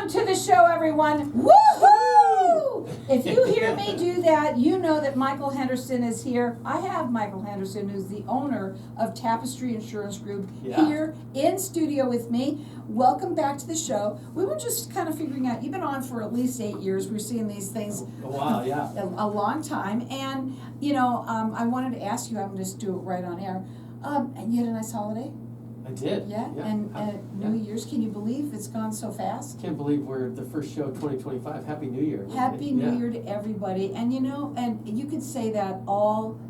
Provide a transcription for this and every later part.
Welcome to the show, everyone. Woohoo! If you hear me do that, you know that Michael Henderson is here. I have Michael Henderson, who's the owner of Tapestry Insurance Group, here in studio with me. Welcome back to the show. We were just kind of figuring out, you've been on for at least 8 years. We're seeing these things a while, yeah. a long time. And, you know, I wanted to ask you, I'm going to just do it right on air. And you had a nice holiday? I did. Yeah, and New Year's, can you believe it's gone so fast? Can't believe we're the first show of 2025. Happy New Year. Happy New Year to everybody. And you know, and you could say that all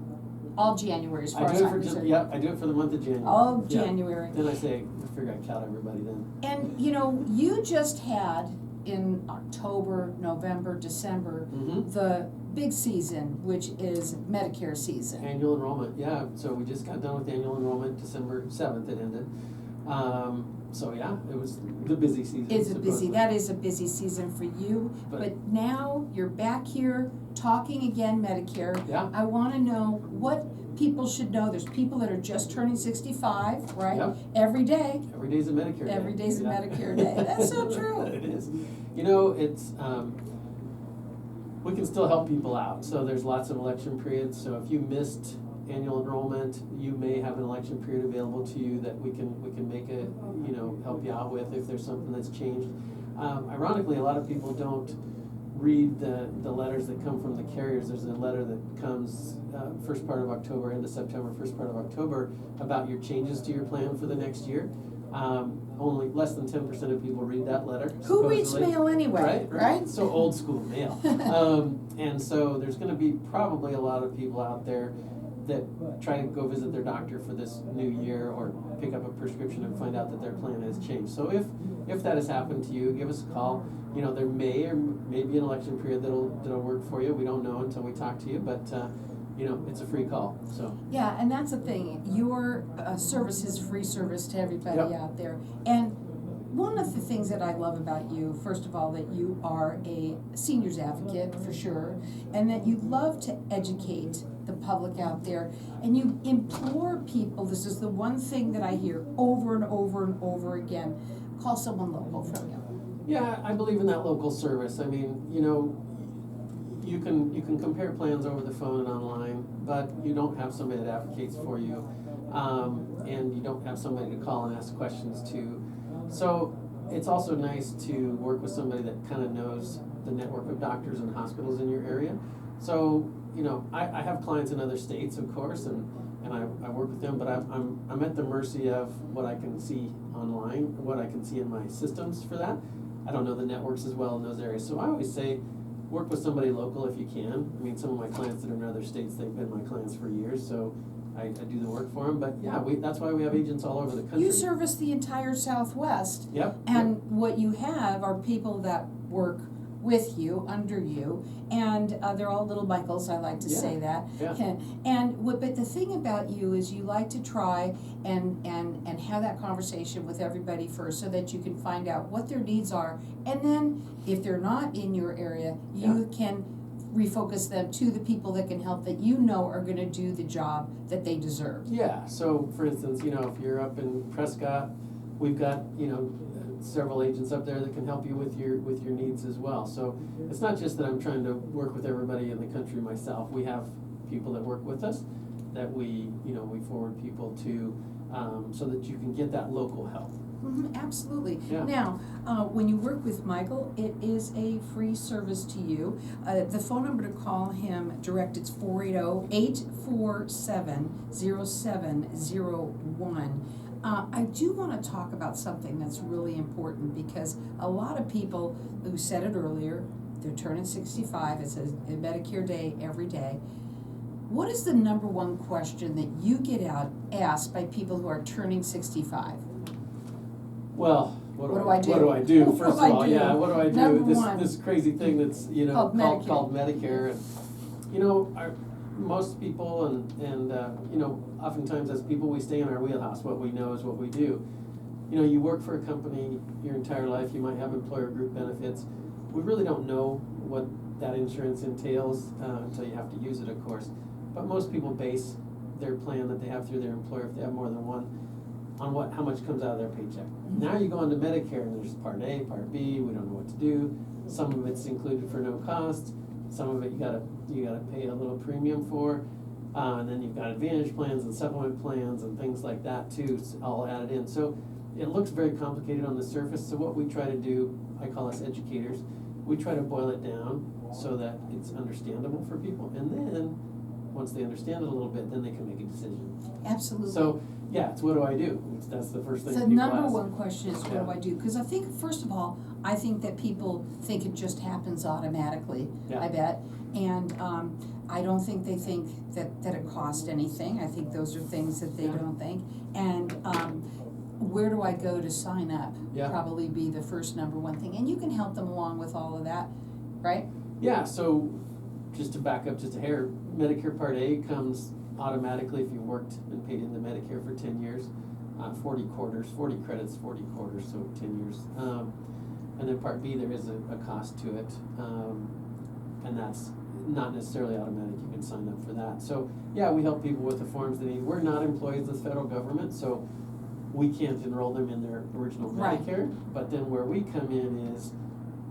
January as far as I'm concerned. I do it for the month of January. All of January. Then I figure I count everybody then. And you know, you just had in October, November, December, the big season, which is Medicare season. Annual enrollment, yeah. So we just got done with annual enrollment. December 7th it ended. So yeah, it was the busy season. That is a busy season for you. But now you're back here talking again Medicare. Yeah. I want to know what people should know. There's people that are just turning 65, right? Yep. Every day. Every day's a Medicare day. Every day's a Medicare day. That's so true. It is. You know, it's we can still help people out. So there's lots of election periods. So if you missed annual enrollment, you may have an election period available to you that we can make a help you out with if there's something that's changed. Ironically, a lot of people don't read the letters that come from the carriers. There's a letter that comes first part of October, end of September, first part of October about your changes to your plan for the next year. Only less than 10% of people read that letter. Who reads mail anyway, right? So old school mail. And so there's going to be probably a lot of people out there that try to go visit their doctor for this new year or pick up a prescription and find out that their plan has changed. So if that has happened to you, give us a call. You know, there may be an election period that'll work for you. We don't know until we talk to you, but it's a free call. So yeah, and that's the thing. Your service is free service to everybody out there. And one of the things that I love about you, first of all, that you are a seniors advocate for sure, and that you love to educate the public out there, and you implore people. This is the one thing that I hear over and over and over again: call someone local from you. Yeah, I believe in that local service. I mean, you can compare plans over the phone and online, but you don't have somebody that advocates for you, and you don't have somebody to call and ask questions to. So it's also nice to work with somebody that kind of knows the network of doctors and hospitals in your area. So I have clients in other states, of course, and I work with them, but I'm at the mercy of what I can see online, what I can see in my systems for that. I don't know the networks as well in those areas, so I always say work with somebody local if you can. I mean, some of my clients that are in other states, they've been my clients for years, so I do the work for them. But yeah, that's why we have agents all over the country. You service the entire Southwest. Yep. And what you have are people that work with you, under you, and they're all little Michaels, I like to say that. Yeah. But the thing about you is you like to try and have that conversation with everybody first so that you can find out what their needs are, and then if they're not in your area, you can refocus them to the people that can help, that you know are going to do the job that they deserve. Yeah, so for instance, if you're up in Prescott, we've got, several agents up there that can help you with your needs as well. So it's not just that I'm trying to work with everybody in the country myself. We have people that work with us that we forward people to so that you can get that local help. Absolutely. Yeah. Now, when you work with Michael, it is a free service to you. The phone number to call him direct, it's 480-847-0701. I do want to talk about something that's really important, because a lot of people who said it earlier, they're turning 65, it's a Medicare day every day. What is the number one question that you get asked by people who are turning 65? Well, what do I do? First of all, what do I do? Number this crazy thing that's called Medicare. Most people and oftentimes as people, we stay in our wheelhouse. What we know is what we do. You work for a company your entire life. You might have employer group benefits. We really don't know what that insurance entails until you have to use it, of course. But most people base their plan that they have through their employer, if they have more than one, how much comes out of their paycheck. Now you go into Medicare and there's Part A, Part B, we don't know what to do. Some of it's included for no cost, some of it you gotta pay a little premium for. And then you've got Advantage plans and supplement plans and things like that too, all added in. So it looks very complicated on the surface, so what we try to do, I call us educators, we try to boil it down so that it's understandable for people, and then, once they understand it a little bit, then they can make a decision. Absolutely. So, yeah, it's what do I do? That's the first thing The people number ask. one question is, what do I do? Because I think, first of all, I think that people think it just happens automatically, Yeah. I bet. And I don't think they think that it costs anything. I think those are things that they Yeah. don't think. And where do I go to sign up? Yeah. Probably be the first number one thing. And you can help them along with all of that, right? Yeah, so just to back up just a hair, Medicare Part A comes automatically if you worked and paid into Medicare for 10 years, 40 quarters, 40 credits, 40 quarters, so 10 years. And then Part B, there is a cost to it, and that's not necessarily automatic. You can sign up for that. So yeah, we help people with the forms they need. We're not employees of the federal government, so we can't enroll them in their original Right. Medicare. But then where we come in is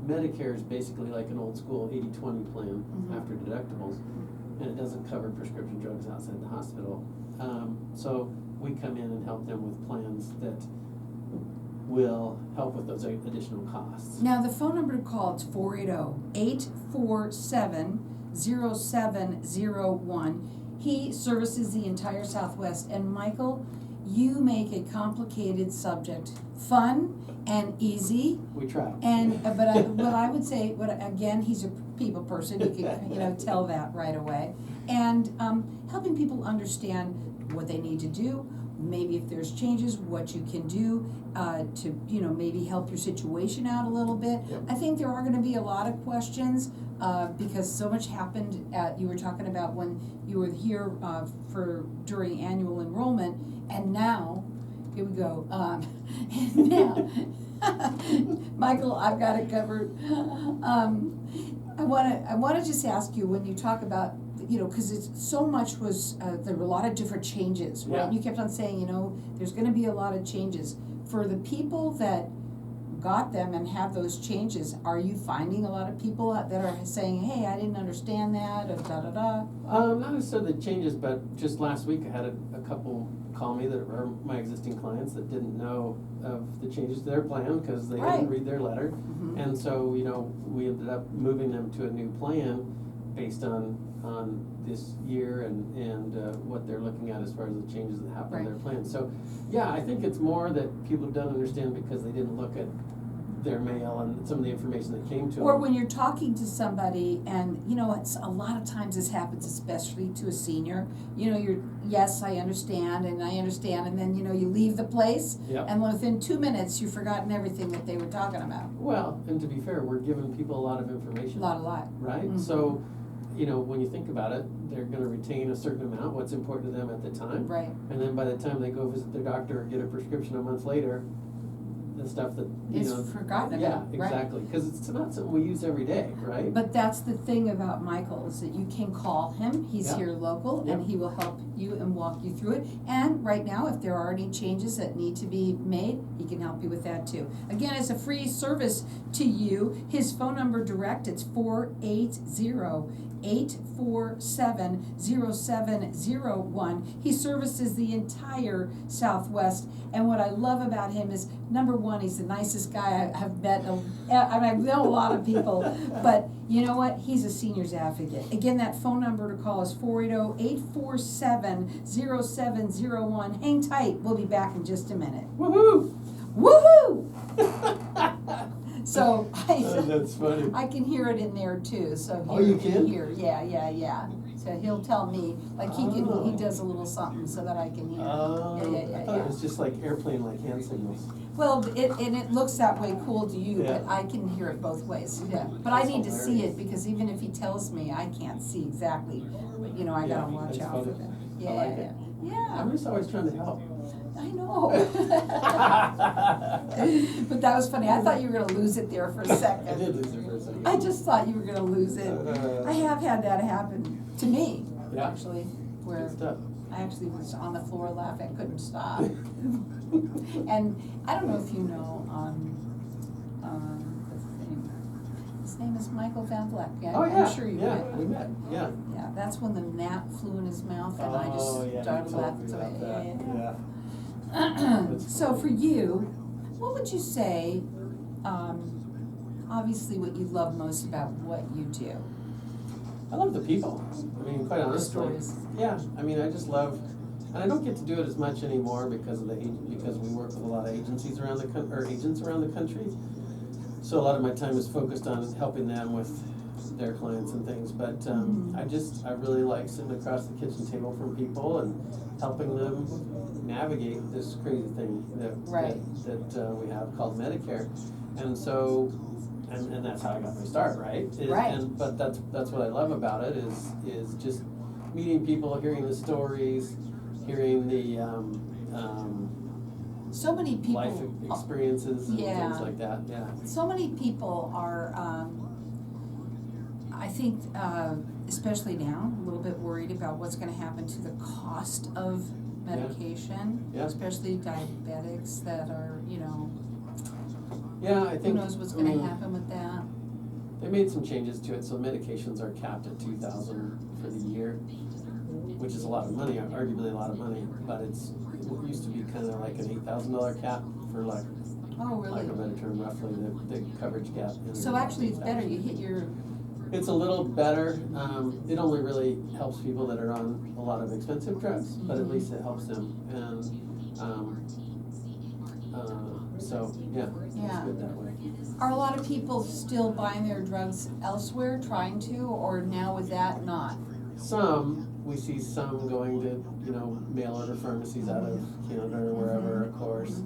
Medicare is basically like an old school 80-20 plan after deductibles, and it doesn't cover prescription drugs outside the hospital. So we come in and help them with plans that will help with those additional costs. Now, the phone number to call, it's 480-847-0701. He services the entire Southwest. And Michael, you make a complicated subject fun and easy. We try. And but I would say, again, he's a people person. You can tell that right away. And helping people understand what they need to do. Maybe if there's changes, what you can do to maybe help your situation out a little bit. Yep. I think there are going to be a lot of questions because so much happened. You were talking about when you were here during annual enrollment, and now here we go. Now, Michael, I've got it covered. I want to just ask you, when you talk about, because it's so much there were a lot of different changes, right? Yeah. You kept on saying, there's going to be a lot of changes. For the people that got them and have those changes, are you finding a lot of people that are saying, hey, I didn't understand that, or da-da-da? Not necessarily the changes, but just last week I had a couple call me that are my existing clients that didn't know of the changes to their plan because they Right. didn't read their letter. Mhm. And so, we ended up moving them to a new plan based on this year and what they're looking at as far as the changes that happen in their plan. So, yeah, I think it's more that people don't understand because they didn't look at their mail and some of the information that came to them. Or when you're talking to somebody, and it's a lot of times this happens, especially to a senior. Yes, I understand, and then you leave the place, Yep. and within 2 minutes you've forgotten everything that they were talking about. Well, and to be fair, we're giving people a lot of A information. lot. Right? Mhm. So, when you think about it, they're going to retain a certain amount, what's important to them at the time. Right. And then by the time they go visit their doctor or get a prescription a month later, the stuff that, It's forgotten Yeah, about, right? exactly. Because it's not something we use every day, right? But that's the thing about Michael, is that you can call him. He's Yeah. here local, and Yep. he will help you and walk you through it. And right now, if there are any changes that need to be made, he can help you with that too. Again, it's a free service to you. His phone number direct, it's 480-847-0701. He services the entire Southwest. And what I love about him is, number one, he's the nicest guy I've met. I've known a lot of people, but you know what? He's a seniors advocate. Again, that phone number to call is 480-847-0701. Hang tight. We'll be back in just a minute. Woohoo! Woohoo! So That's funny. I can hear it in there too. So Oh, you can? hear. Yeah. So he'll tell me, like he does a little something so that I can hear. I thought Yeah. it was just like airplane, like hand signals. Well, it looks that way cool to you, Yeah. but I can hear it both ways. Yeah. But I That's need to see hilarious. it, because even if he tells me, I can't see exactly. But I Yeah, gotta watch that's out for funny. that. I like it. Yeah. I'm just always trying to help. I know. But that was funny. I thought you were gonna lose it there for a second. I did lose it for a second. I just thought you were gonna lose it. I have had that happen to me, Yeah. actually, where Good stuff. I actually was on the floor laughing, I couldn't stop. And I don't know if you know, his name is Michael Van Vleck. Yeah, Oh, yeah, I'm sure you yeah, met. we met, yeah. Yeah, that's when the gnat flew in his mouth and I Oh, just yeah, started you told laughing. me So, about that, yeah. yeah. So for you, what would you say, obviously what you love most about what you do? I love the people. I mean, quite honestly. stories. Yeah, I mean, I just love, and I don't get to do it as much anymore because of because we work with a lot of agencies around the agents around the country. So a lot of my time is focused on helping them with their clients and things. But I really like sitting across the kitchen table from people and helping them navigate this crazy thing that we have called Medicare. And so. And that's how I got my start, right? But that's what I love about it is just meeting people, hearing the stories, hearing the So many people. life experiences and things like that. Yeah. So many people are, I think, especially now, a little bit worried about what's going to happen to the cost of medication, especially diabetics that are, Yeah, I think. Who knows what's going to happen with that? They made some changes to it, so medications are capped at $2,000 for the year, which is a lot of money, arguably a lot of money. But it used to be kind of like an $8,000 cap for lack of a better term, roughly the coverage gap. So actually, it's better. You hit your. It's a little better. It only really helps people that are on a lot of expensive drugs, but at least it helps them. And so it's good that way. Are a lot of people still buying their drugs elsewhere, trying to, or now with that not? We see some going to, mail order pharmacies out of Canada or wherever, of course.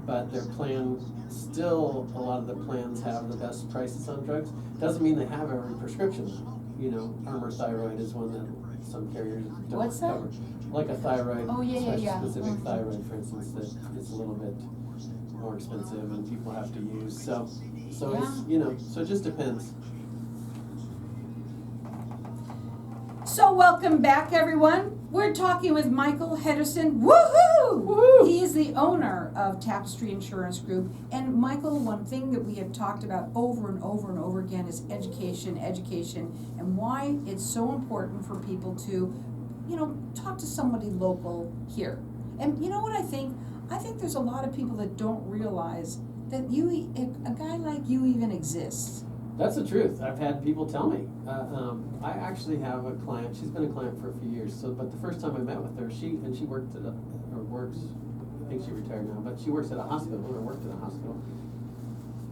But their plan, still a lot of the plans have the best prices on drugs. Doesn't mean they have every prescription. Armour thyroid is one that some carriers don't What's that? cover. Like a thyroid, specific Mm-hmm. thyroid, for instance, that it's a little bit more expensive and people have to use. So it's, so it just depends. So welcome back, everyone. We're talking with Michael Henderson. Woohoo! Woohoo! He is the owner of Tapestry Insurance Group. And Michael, one thing that we have talked about over and over and over again is education, and why it's so important for people to, talk to somebody local here. And you know what I think? I think there's a lot of people that don't realize that a guy like you even exists. That's the truth. I've had people tell me. I actually have a client. She's been a client for a few years. But the first time I met with her, she worked works. I think she retired now, but she works at a hospital or worked at a hospital.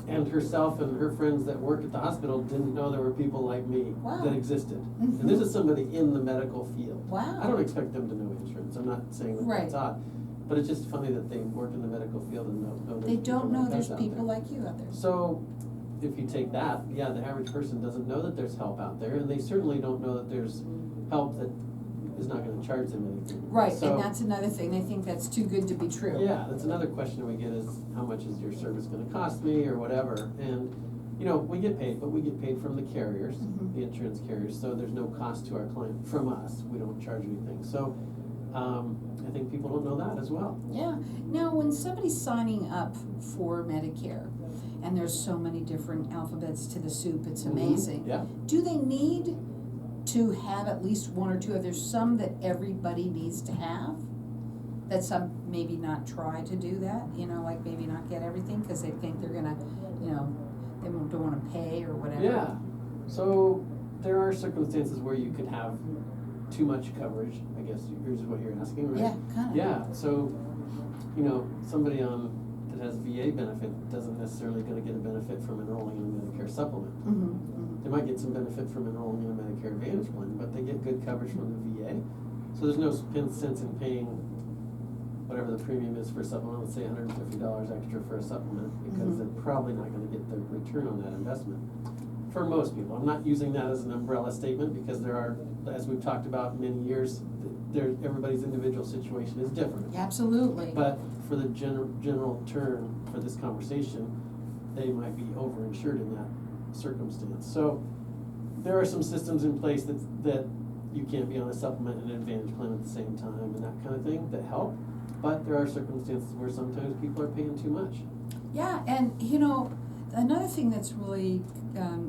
And herself and her friends that work at the hospital didn't know there were people like me that existed. Mm-hmm. And this is somebody in the medical field. Wow. I don't expect them to know insurance. I'm not saying that that's odd. But it's just funny that they work in the medical field and know they don't know there's out people there. like you out there. So if you take that, the average person doesn't know that there's help out there, and they certainly don't know that there's help that is not going to charge them anything. Right, so, and that's another thing. They think that's too good to be true. Yeah, that's another question we get is, how much is your service going to cost me or whatever? And, we get paid, but we get paid from the carriers, the insurance carriers, so there's no cost to our client from us. We don't charge anything. So I think people don't know that as well. Yeah. Now, when somebody's signing up for Medicare, and there's so many different alphabets to the soup, it's amazing. Yeah. Do they need to have at least one or two? Are there some that everybody needs to have? That some maybe not try to do that, like maybe not get everything because they think they're gonna, they don't want to pay or whatever. Yeah. So there are circumstances where you could have too much coverage, I guess here's what you're asking, right? Yeah, kind of. Yeah, so, somebody that has VA benefit isn't necessarily going to get a benefit from enrolling in a Medicare supplement. They might get some benefit from enrolling in a Medicare Advantage plan, but they get good coverage from the VA. So there's no sense in paying whatever the premium is for a supplement, let's say $150 extra for a supplement, because they're probably not going to get the return on that investment. For most people, I'm not using that as an umbrella statement because there are, as we've talked about many years, everybody's individual situation is different. Absolutely. But for the general term for this conversation, they might be overinsured in that circumstance. So there are some systems in place that you can't be on a supplement and an advantage plan at the same time and that kind of thing that help. But there are circumstances where sometimes people are paying too much. Yeah, and you know, another thing that's really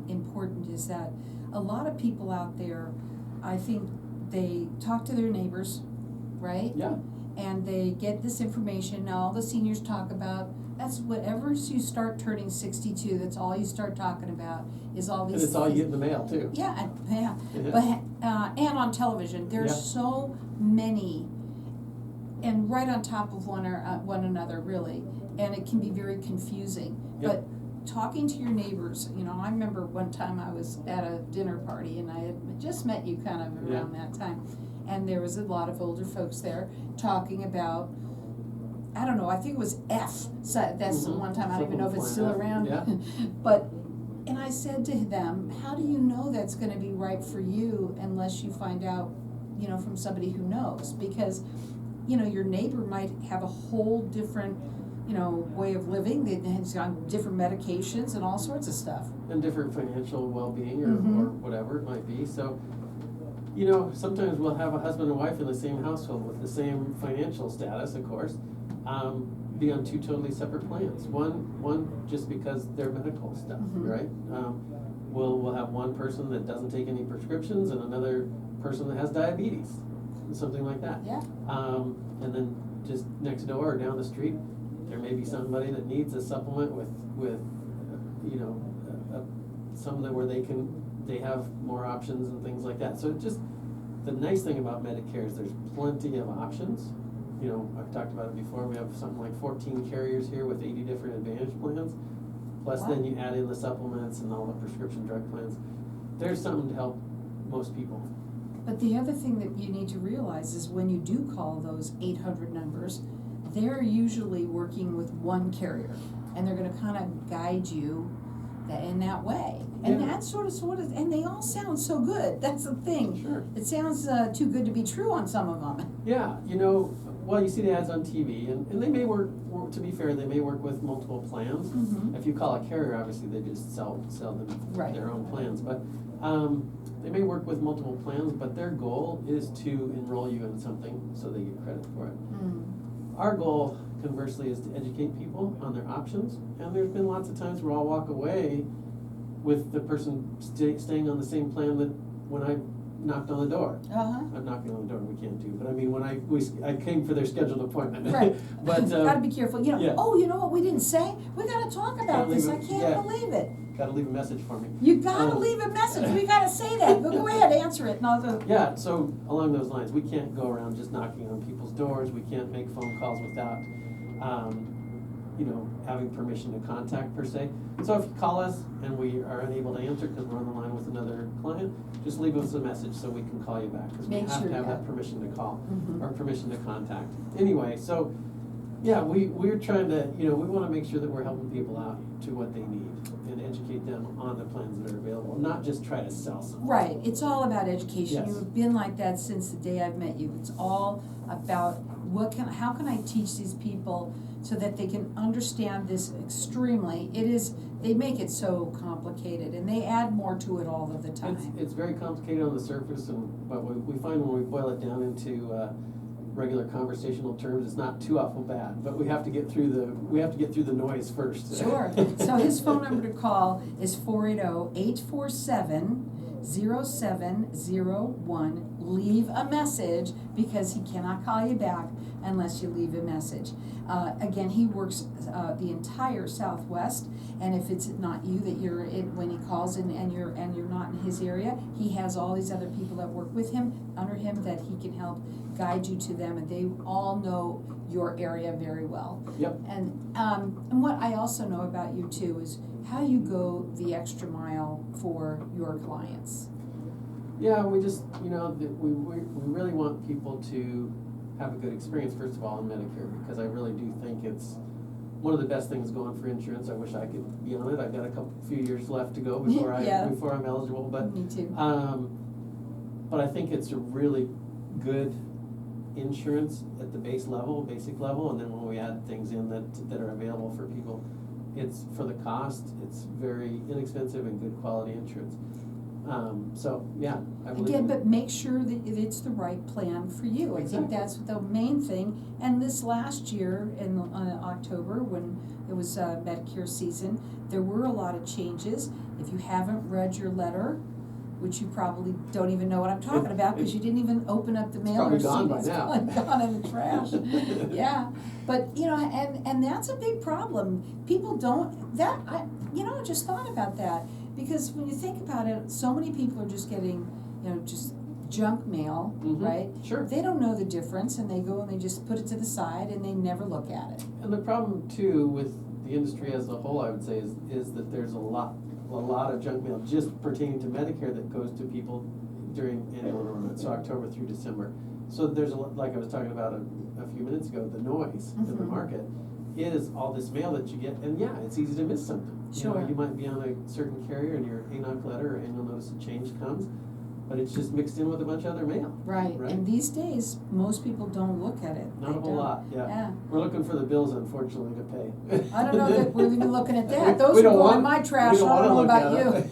important is that a lot of people out there, I think they talk to their neighbors, right? Yeah. And they get this information. Now all the seniors talk about, that's whatever you start turning 62, that's all you start talking about is all these. And it's all you get in the mail too. Yeah, yeah. Yeah. But and on television, there's Yeah. so many, and right on top of one another, really, and it can be very confusing. Yep. But talking to your neighbors, you know, I remember one time I was at a dinner party, and I had just met you kind of around that time, and there was a lot of older folks there talking about, I don't know, I think it was F. So that's the one time, I don't even know if it's still around. Yeah. But, and I said to them, how do you know that's gonna be right for you unless you find out, you know, from somebody who knows? Because, you know, your neighbor might have a whole different, you know, way of living, they've got different medications and all sorts of stuff. And different financial well-being or, Mhm. or whatever it might be. So, you know, sometimes we'll have a husband and wife in the same household with the same financial status, of course, be on two totally separate plans. One just because they're medical stuff, Mhm. right? We'll have one person that doesn't take any prescriptions and another person that has diabetes, something like that. Yeah. And then just next door or down the street, there may be somebody that needs a supplement with you know, some that where they have more options and things like that. So it just, the nice thing about Medicare is there's plenty of options. You know, I've talked about it before, we have something like 14 carriers here with 80 different advantage plans. Plus then you add in the supplements and all the prescription drug plans. There's something to help most people. But the other thing that you need to realize is when you do call those 800 numbers, they're usually working with one carrier, and they're gonna kind of guide you in that way. And Yeah. that's sort of, and they all sound so good, that's the thing. Sure. It sounds too good to be true on some of them. Yeah, you know, well, you see the ads on TV, and they may work, to be fair, they may work with multiple plans. Mhm. If you call a carrier, obviously, they just sell them Right. their own plans. But they may work with multiple plans, but their goal is to enroll you in something so they get credit for it. Mm. Our goal, conversely, is to educate people on their options, and there's been lots of times where I'll walk away with the person staying on the same plan that when I knocked on the door. Uh-huh. I'm knocking on the door, we can't do, but I mean, when I came for their scheduled appointment. Right. But, Gotta be careful, you know, yeah. oh, you know what we didn't say? We gotta talk Gotta about this, I leave it- can't yeah. believe it. Gotta leave a message for me. You gotta Um, leave a message, we gotta say that, go ahead, answer it, and I'll go. Yeah, so along those lines, we can't go around just knocking on people's doors, we can't make phone calls without, you know, having permission to contact per se. So if you call us and we are unable to answer because we're on the line with another client, just leave us a message so we can call you back, because we Make have sure to have you that have- permission to call, Mhm. or permission to contact. Anyway, so, yeah, we're trying to, you know, we wanna make sure that we're helping people out to what they need and educate them on the plans that are available, not just try to sell something. Right, it's all about education. Yes. You've been like that since the day I've met you. It's all about how can I teach these people so that they can understand this extremely. They make it so complicated, and they add more to it all of the time. It's very complicated on the surface, but we find when we boil it down into regular conversational terms, it's not too awful bad. But we have to get through the noise first. Sure. So his phone number to call is 480-847-0701. Leave a message, because he cannot call you back unless you leave a message. Again, he works the entire Southwest, and if it's not you that you're in when he calls and you're not in his area, he has all these other people that work with him, under him, that he can help guide you to them, and they all know your area very well. Yep. And what I also know about you too is how you go the extra mile for your clients. Yeah, we just, you know, we really want people to have a good experience, first of all, in Medicare, because I really do think it's one of the best things going for insurance. I wish I could be on it. I've got a few years left to go before Yeah. before I'm eligible, but Me too. but I think it's a really good insurance at the basic level, and then when we add things in that are available for people, it's, for the cost, it's very inexpensive and good quality insurance. So, yeah, I believe Again, in it. but make sure that it's the right plan for you. I think Exactly. that's the main thing. And this last year in October, when it was Medicare season, there were a lot of changes. If you haven't read your letter, which you probably don't even know what I'm talking about because you didn't even open up the mail probably or see gone it. by It's now. probably gone in the trash. Yeah, but and that's a big problem. People don't I just thought about that because when you think about it, so many people are just getting just junk mail, Mhm. right? Sure. They don't know the difference and they go and they just put it to the side and they never look at it. And the problem too with the industry as a whole, I would say, is that there's a lot of junk mail just pertaining to Medicare that goes to people during annual enrollment, so October through December. So there's like I was talking about a few minutes ago, the noise in the Mhm. market is all this mail that you get, and yeah, it's easy to miss something. Sure. You might be on a certain carrier and your ANOC letter or annual notice of change comes, but it's just mixed in with a bunch of other mail. Right. Right. And these days, most people don't look at it. Not a They whole don't. lot, yeah. Yeah. We're looking for the bills, unfortunately, to pay. I don't know that we're even looking at that. We Those are don't going in want- my trash. we don't I don't know wanna about look you. at it.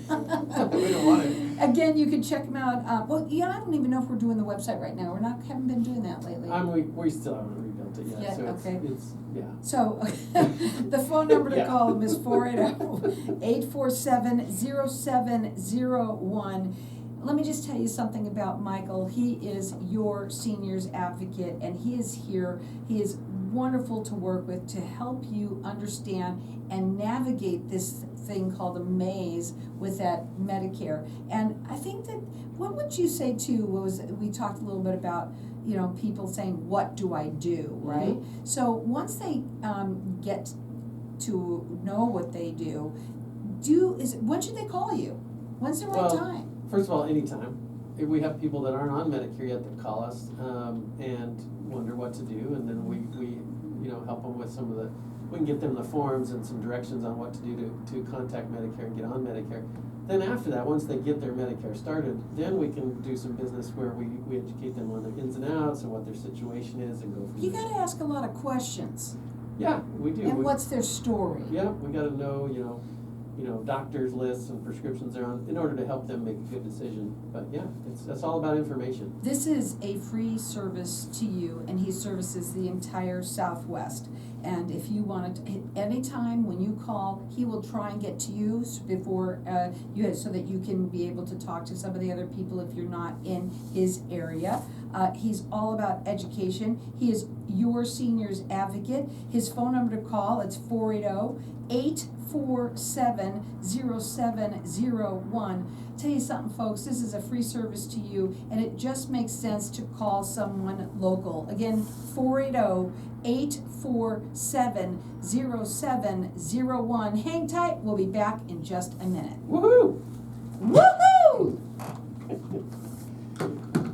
We don't want it. Again, you can check them out. I don't even know if we're doing the website right now. Haven't been doing that lately. We still haven't rebuilt it yet, Yeah, so okay. it's, yeah. So, the phone number to Yeah. call them is 480-847-0701. Let me just tell you something about Michael. He is your seniors advocate, and he is here. He is wonderful to work with to help you understand and navigate this thing called a maze with that Medicare. And I think that, what would you say too, we talked a little bit about, people saying, what do I do, right? So once they get to know what they do, when should they call you? When's the right Well, time? First of all, anytime. If we have people that aren't on Medicare yet that call us and wonder what to do, and then we help them with some of the, we can get them the forms and some directions on what to do to contact Medicare and get on Medicare. Then after that, once they get their Medicare started, then we can do some business where we educate them on the ins and outs and what their situation is and go from You there. gotta ask a lot of questions. Yeah, we do. And what's their story? Yeah, we gotta know, doctors' lists and prescriptions they're on in order to help them make a good decision. But yeah, that's all about information. This is a free service to you, and he services the entire Southwest. And if you want to, anytime when you call, he will try and get to you before so that you can be able to talk to some of the other people if you're not in his area. He's all about education. He is your seniors advocate. His phone number to call, it's 480-847-0701. Tell you something, folks, this is a free service to you, and it just makes sense to call someone local. Again, 480-847-0701. Hang tight, we'll be back in just a minute. Woohoo!